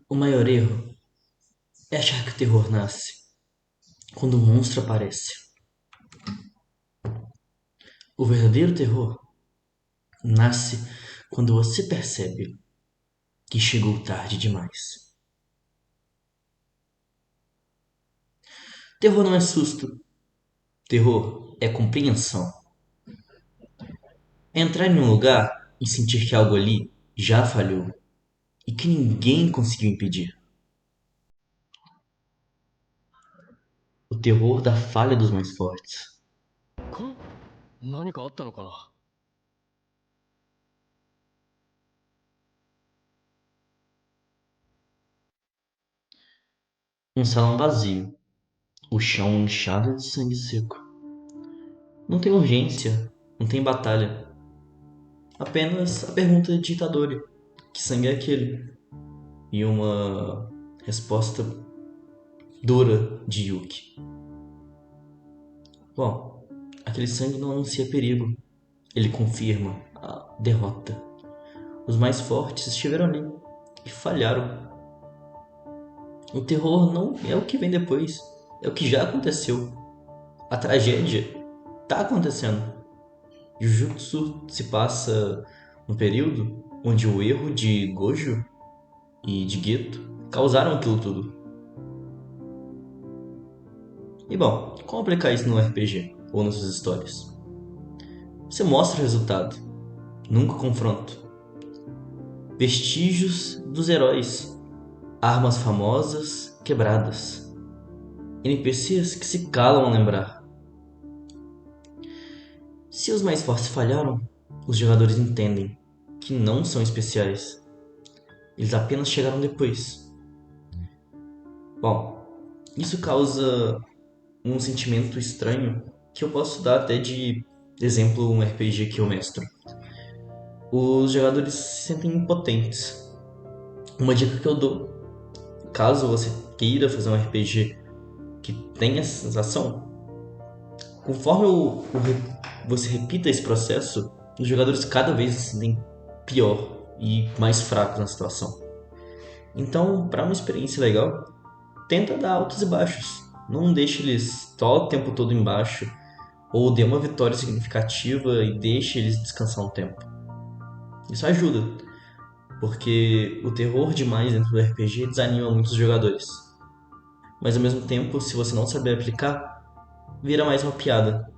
O maior erro é achar que o terror nasce quando o monstro aparece. O verdadeiro terror nasce quando você percebe que chegou tarde demais. Terror não é susto, terror é compreensão. É entrar em um lugar e sentir que algo ali já falhou e que ninguém conseguiu impedir. O terror da falha dos mais fortes. 何かあったのかな。 Um salão vazio, o chão inchado de sangue seco. Não tem urgência, não tem batalha. Apenas a pergunta de Itadori: que sangue é aquele? E uma resposta dura de Yuki. Bom, aquele sangue não anuncia perigo. Ele confirma a derrota. Os mais fortes estiveram ali e falharam. O terror não é o que vem depois, é o que já aconteceu. A tragédia está acontecendo. Jujutsu se passa no período onde o erro de Gojo e de Geto causaram aquilo tudo. E bom, como aplicar isso no RPG ou nas suas histórias? Você mostra o resultado, nunca confronto. Vestígios dos heróis, armas famosas quebradas, NPCs que se calam a lembrar. Se os mais fortes falharam, os jogadores entendem que não são especiais. Eles apenas chegaram depois. Bom, isso causa um sentimento estranho que eu posso dar até de exemplo um RPG que eu mestro. Os jogadores se sentem impotentes. Uma dica que eu dou, caso você queira fazer um RPG que tenha essa sensação, conforme você repita esse processo, os jogadores cada vez se sentem pior e mais fracos na situação. Então, para uma experiência legal, tenta dar altos e baixos. Não deixe eles o tempo todo embaixo, ou dê uma vitória significativa e deixe eles descansar um tempo. Isso ajuda, porque o terror demais dentro do RPG desanima muitos jogadores. Mas ao mesmo tempo, se você não saber aplicar, vira mais uma piada.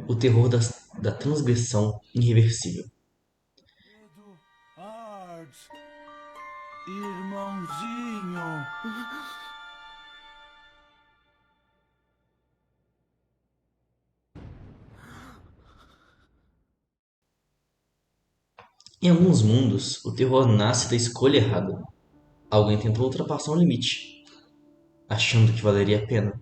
O terror da transgressão irreversível. Arts, irmãozinho. Em alguns mundos, o terror nasce da escolha errada. Alguém tentou ultrapassar um limite, achando que valeria a pena.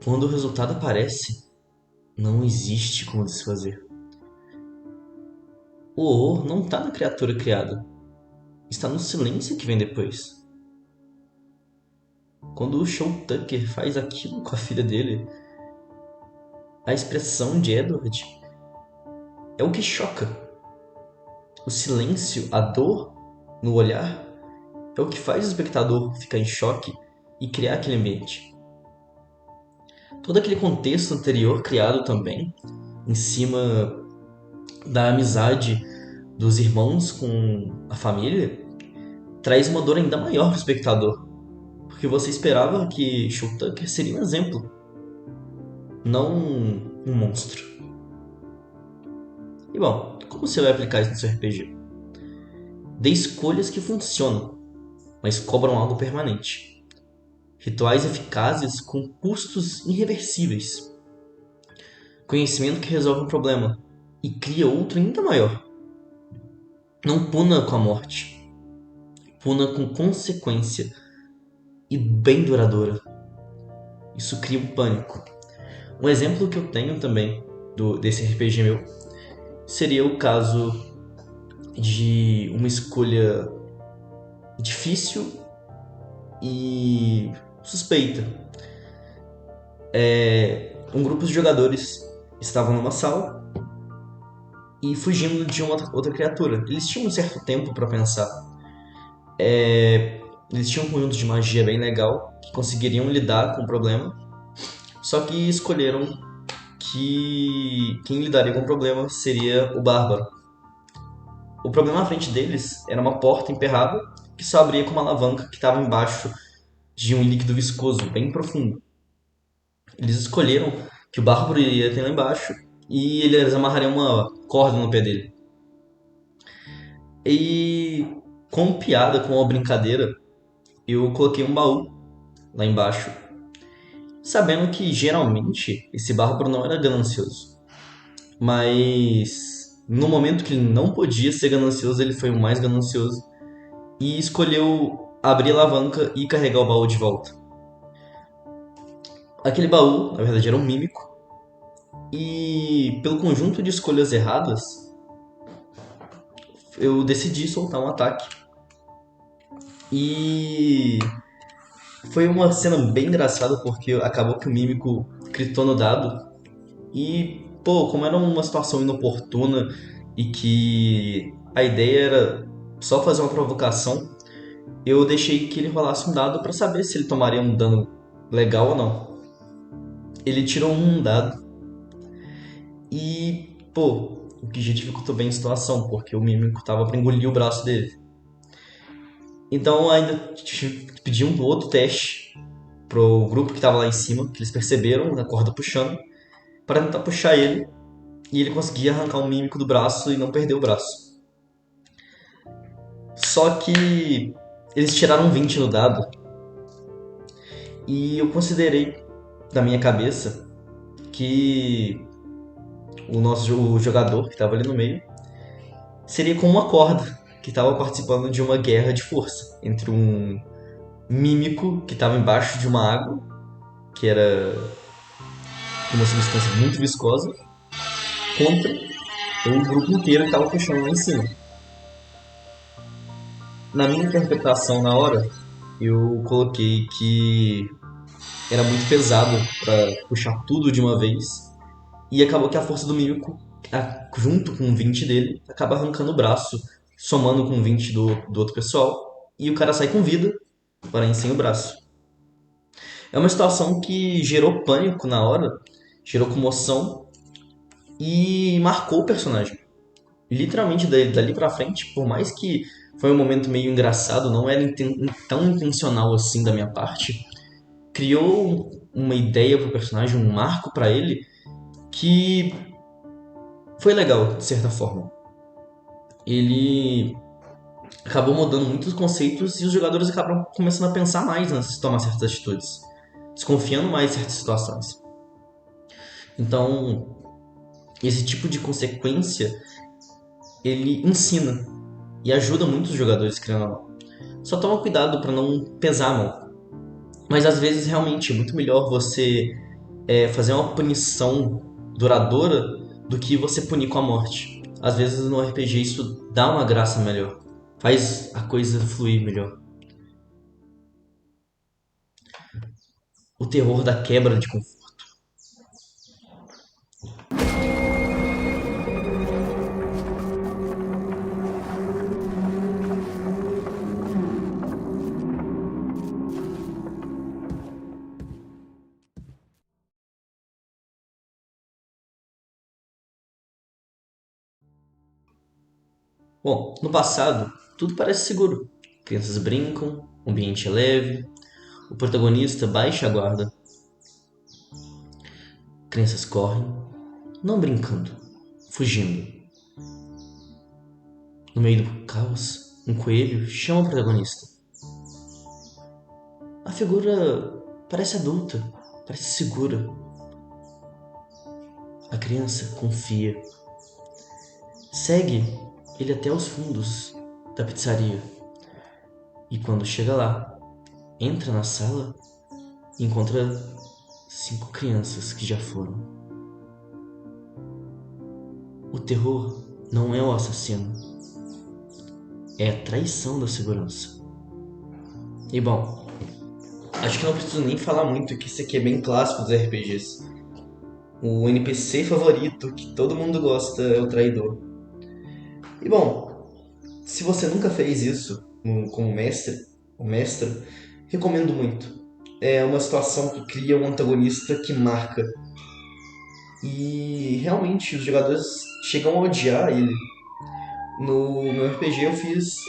Quando o resultado aparece, não existe como desfazer. O horror não está na criatura criada, está no silêncio que vem depois. Quando o Shaw Tucker faz aquilo com a filha dele, a expressão de Edward é o que choca. O silêncio, a dor no olhar, é o que faz o espectador ficar em choque e criar aquele ambiente. Todo aquele contexto anterior criado também, em cima da amizade dos irmãos com a família, traz uma dor ainda maior para o espectador. Porque você esperava que Shaw Tucker seria um exemplo, não um monstro. E bom, como você vai aplicar isso no seu RPG? Dê escolhas que funcionam, mas cobram algo permanente. Rituais eficazes com custos irreversíveis. Conhecimento que resolve um problema e cria outro ainda maior. Não puna com a morte, puna com consequência e bem duradoura. Isso cria um pânico. Um exemplo que eu tenho também desse RPG meu seria o caso de uma escolha difícil e suspeita. Um grupo de jogadores estavam numa sala e fugindo de uma outra criatura. Eles tinham um certo tempo para pensar. Eles tinham um conjunto de magia bem legal que conseguiriam lidar com o problema, só que escolheram que quem lidaria com o problema seria o Bárbaro. O problema na frente deles era uma porta emperrada que só abria com uma alavanca que estava embaixo de um líquido viscoso bem profundo. Eles escolheram que o Bárbaro iria ter lá embaixo e eles amarrariam uma corda no pé dele. E com piada, com uma brincadeira, eu coloquei um baú lá embaixo, sabendo que geralmente esse Bárbaro não era ganancioso. Mas no momento que ele não podia ser ganancioso, ele foi o mais ganancioso e escolheu abrir a alavanca e carregar o baú de volta. Aquele baú, na verdade, era um mímico, e pelo conjunto de escolhas erradas, eu decidi soltar um ataque. E foi uma cena bem engraçada porque acabou que o mímico gritou no dado. E, pô, como era uma situação inoportuna e que a ideia era só fazer uma provocação, eu deixei que ele rolasse um dado pra saber se ele tomaria um dano legal ou não. Ele tirou um dado e, pô, o que já dificultou bem a situação, porque o mímico tava pra engolir o braço dele. Então ainda tive que pedir um outro teste pro grupo que tava lá em cima, que eles perceberam a corda puxando, para tentar puxar ele e ele conseguia arrancar o mímico do braço e não perder o braço. Só que eles tiraram 20 no dado e eu considerei da minha cabeça que o jogador que estava ali no meio seria como uma corda que estava participando de uma guerra de força entre um mímico que estava embaixo de uma água, que era uma substância muito viscosa, contra o grupo inteiro que estava puxando lá em cima. Na minha interpretação na hora, eu coloquei que era muito pesado para puxar tudo de uma vez e acabou que a força do mímico, junto com o 20 dele, acaba arrancando o braço, somando com o 20 do outro pessoal, e o cara sai com vida, porém sem o braço. É uma situação que gerou pânico na hora, gerou comoção e marcou o personagem. Literalmente dali pra frente, por mais que foi um momento meio engraçado, não era tão intencional assim da minha parte, criou uma ideia pro personagem, um marco pra ele, que foi legal, de certa forma. Ele acabou mudando muitos conceitos e os jogadores acabam começando a pensar mais antes de tomar certas atitudes, desconfiando mais de certas situações. Então, esse tipo de consequência, ele ensina e ajuda muitos jogadores, querendo ou não. Só toma cuidado para não pesar a mão. Mas às vezes realmente é muito melhor você fazer uma punição duradoura do que você punir com a morte. Às vezes no RPG isso dá uma graça melhor, faz a coisa fluir melhor. O terror da quebra de conforto. Bom, no passado, tudo parece seguro. Crianças brincam, o ambiente é leve, o protagonista baixa a guarda. Crianças correm, não brincando, fugindo. No meio do caos, um coelho chama o protagonista. A figura parece adulta, parece segura. A criança confia. Segue ele até os fundos da pizzaria. E quando chega lá, entra na sala e encontra 5 crianças que já foram. O terror não é o assassino, é a traição da segurança. E bom, acho que não preciso nem falar muito que isso aqui é bem clássico dos RPGs. O NPC favorito que todo mundo gosta é o traidor. E bom, se você nunca fez isso como mestre, ou mestra, recomendo muito. É uma situação que cria um antagonista que marca. E realmente os jogadores chegam a odiar ele. No meu RPG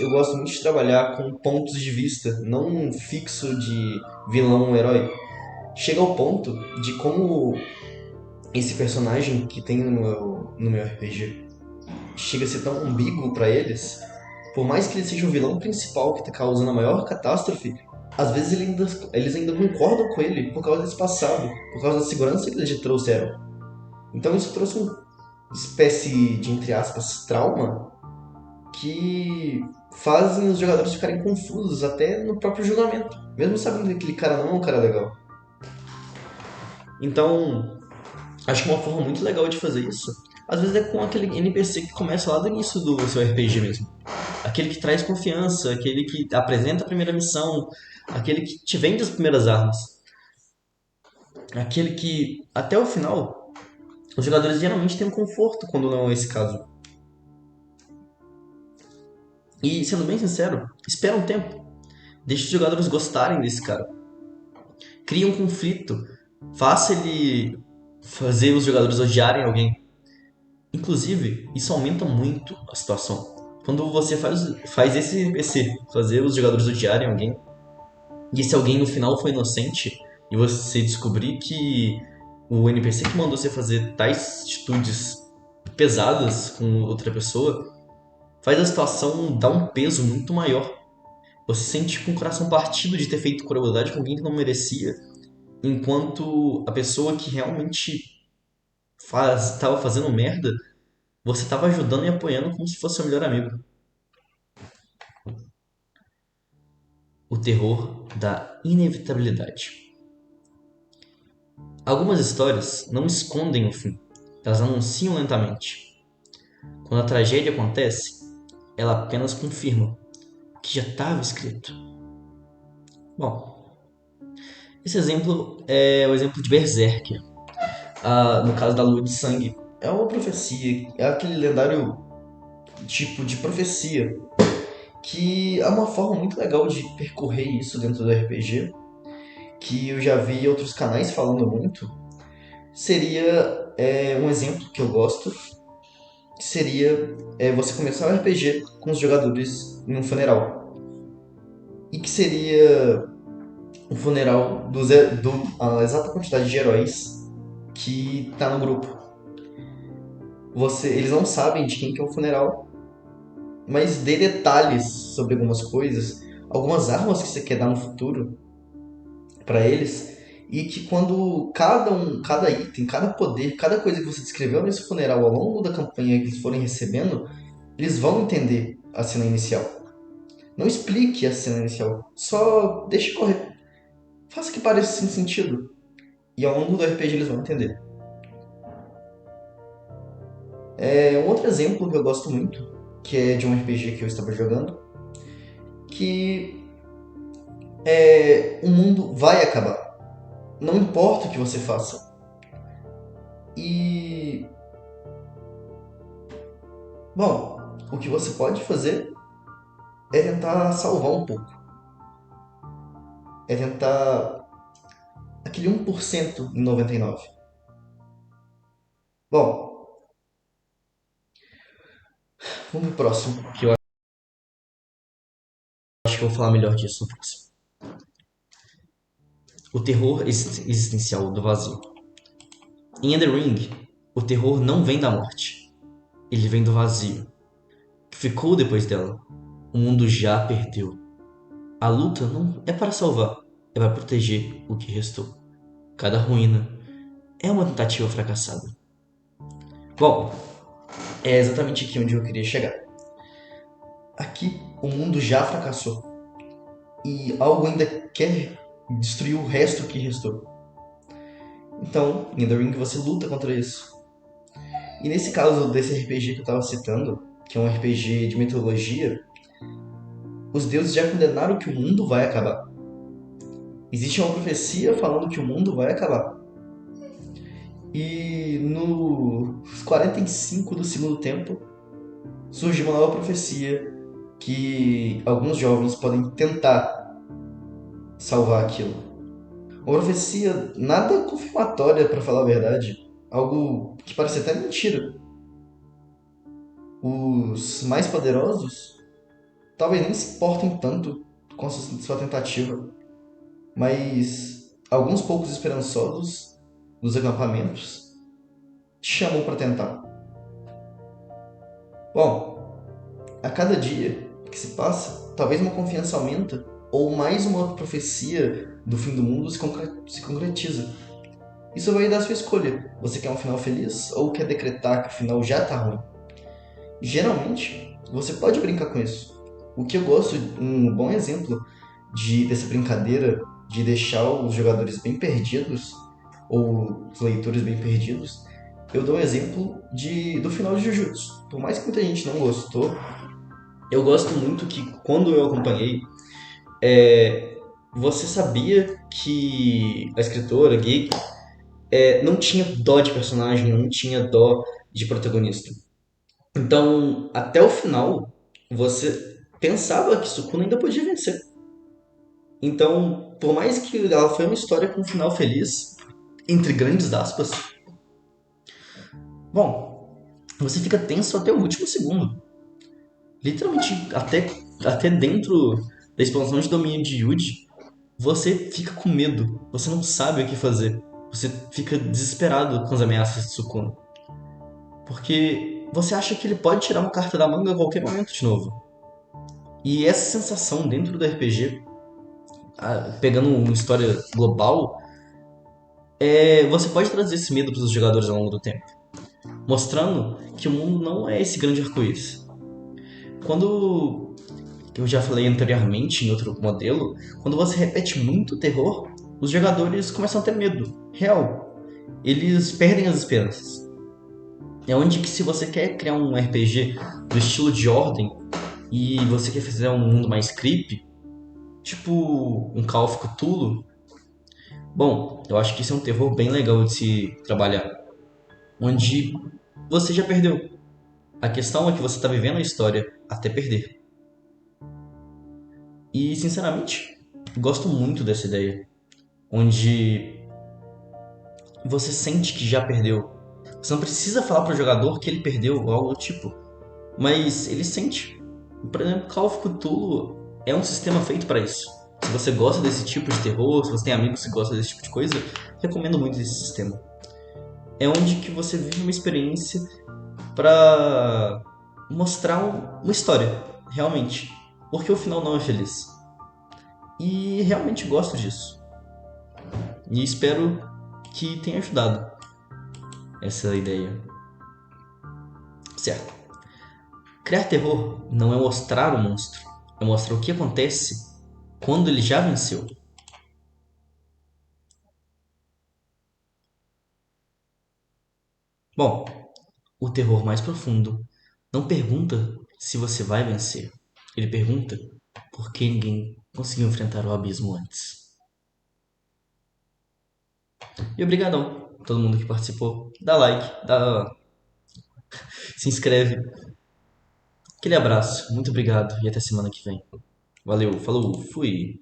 eu gosto muito de trabalhar com pontos de vista, não um fixo de vilão ou herói. Chega ao ponto de como esse personagem que tem no meu RPG chega a ser tão ambíguo para eles, por mais que ele seja o vilão principal que está causando a maior catástrofe, às vezes eles ainda concordam com ele por causa desse passado, por causa da segurança que eles já trouxeram. Então isso trouxe uma espécie de, entre aspas, trauma que fazem os jogadores ficarem confusos até no próprio julgamento, mesmo sabendo que aquele cara não é um cara legal. Então, acho que uma forma muito legal de fazer isso, às vezes é com aquele NPC que começa lá do início do seu RPG mesmo. Aquele que traz confiança, aquele que apresenta a primeira missão, aquele que te vende as primeiras armas. Aquele que, até o final, os jogadores geralmente têm um conforto quando não é esse caso. E, sendo bem sincero, espera um tempo. Deixe os jogadores gostarem desse cara. Cria um conflito. Faça ele fazer os jogadores odiarem alguém. Inclusive, isso aumenta muito a situação. Quando você faz esse NPC fazer os jogadores odiarem alguém, e esse alguém no final foi inocente, e você descobrir que o NPC que mandou você fazer tais atitudes pesadas com outra pessoa, faz a situação dar um peso muito maior. Você se sente com o coração partido de ter feito crueldade com alguém que não merecia, enquanto a pessoa que realmente estava fazendo merda, você estava ajudando e apoiando como se fosse seu melhor amigo. O terror da inevitabilidade. Algumas histórias não escondem o fim, elas anunciam lentamente. Quando a tragédia acontece, ela apenas confirma o que já estava escrito. Bom, esse exemplo é o exemplo de Berserker. No caso da Lua de Sangue. É uma profecia, é aquele lendário tipo de profecia que é uma forma muito legal de percorrer isso dentro do RPG, que eu já vi outros canais falando muito. Seria um exemplo que eu gosto, que seria você começar um RPG com os jogadores em um funeral. E que seria um funeral a exata quantidade de heróis que tá no grupo. Eles não sabem de quem que é o funeral, mas dê detalhes sobre algumas coisas, algumas armas que você quer dar no futuro para eles, e que quando cada item, cada poder, cada coisa que você descreveu nesse funeral ao longo da campanha que eles forem recebendo, eles vão entender a cena inicial. Não explique a cena inicial, só deixe correr. Faça que pareça sem sentido. E ao longo do RPG eles vão entender. Um outro exemplo que eu gosto muito, que é de um RPG que eu estava jogando, que o mundo vai acabar. Não importa o que você faça. E, bom, o que você pode fazer é tentar salvar um pouco. É tentar aquele 1% em 99. Bom, vamos pro próximo, que eu acho que eu vou falar melhor disso no próximo. O terror existencial do vazio. Em The Ring, o terror não vem da morte. Ele vem do vazio, que ficou depois dela. O mundo já perdeu. A luta não é para salvar, é para proteger o que restou. Cada ruína é uma tentativa fracassada. Bom, é exatamente aqui onde eu queria chegar. Aqui, o mundo já fracassou. E algo ainda quer destruir o resto que restou. Então, em The Ring você luta contra isso. E nesse caso desse RPG que eu estava citando, que é um RPG de mitologia, os deuses já condenaram que o mundo vai acabar. Existe uma profecia falando que o mundo vai acabar. E nos 45 do segundo tempo, surge uma nova profecia que alguns jovens podem tentar salvar aquilo. Uma profecia nada confirmatória, para falar a verdade, algo que parece até mentira. Os mais poderosos talvez nem se importem tanto com a sua tentativa, mas alguns poucos esperançosos dos acampamentos te chamam para tentar. Bom, a cada dia que se passa, talvez uma confiança aumenta ou mais uma outra profecia do fim do mundo se concretiza. Isso vai dar sua escolha. Você quer um final feliz ou quer decretar que o final já tá ruim? Geralmente, você pode brincar com isso. O que eu gosto, um bom exemplo dessa brincadeira de deixar os jogadores bem perdidos, ou os leitores bem perdidos, eu dou um exemplo do final de Jujutsu. Por mais que muita gente não gostou, eu gosto muito que quando eu acompanhei, você sabia que a escritora, Geiko, não tinha dó de personagem, não tinha dó de protagonista. Então, até o final, você pensava que Sukuna ainda podia vencer. Então, por mais que ela foi uma história com um final feliz, entre grandes aspas, bom, você fica tenso até o último segundo. Literalmente, até dentro da expansão de domínio de Yuji, você fica com medo. Você não sabe o que fazer. Você fica desesperado com as ameaças de Sukuna. Porque você acha que ele pode tirar uma carta da manga a qualquer momento de novo. E essa sensação dentro do RPG, pegando uma história global, você pode trazer esse medo para os jogadores ao longo do tempo. Mostrando que o mundo não é esse grande arco-íris. Quando eu já falei anteriormente em outro modelo, quando você repete muito terror, os jogadores começam a ter medo. Real. Eles perdem as esperanças. É onde que se você quer criar um RPG do estilo de Ordem e você quer fazer um mundo mais creepy, tipo um Call of Cthulhu, bom, eu acho que isso é um terror bem legal de se trabalhar. Onde você já perdeu. A questão é que você está vivendo a história até perder. E, sinceramente, gosto muito dessa ideia. Onde você sente que já perdeu. Você não precisa falar pro jogador que ele perdeu ou algo do tipo. Mas ele sente. Por exemplo, Call of Cthulhu é um sistema feito para isso. Se você gosta desse tipo de terror, se você tem amigos que gostam desse tipo de coisa, recomendo muito esse sistema. É onde que você vive uma experiência para mostrar uma história, realmente. Porque o final não é feliz. E realmente gosto disso. E espero que tenha ajudado essa ideia. Certo. Criar terror não é mostrar o monstro, é mostrar o que acontece quando ele já venceu. Bom, o terror mais profundo não pergunta se você vai vencer. Ele pergunta por que ninguém conseguiu enfrentar o abismo antes. E obrigadão a todo mundo que participou. Dá like, se inscreve. Aquele abraço, muito obrigado e até semana que vem. Valeu, falou, fui.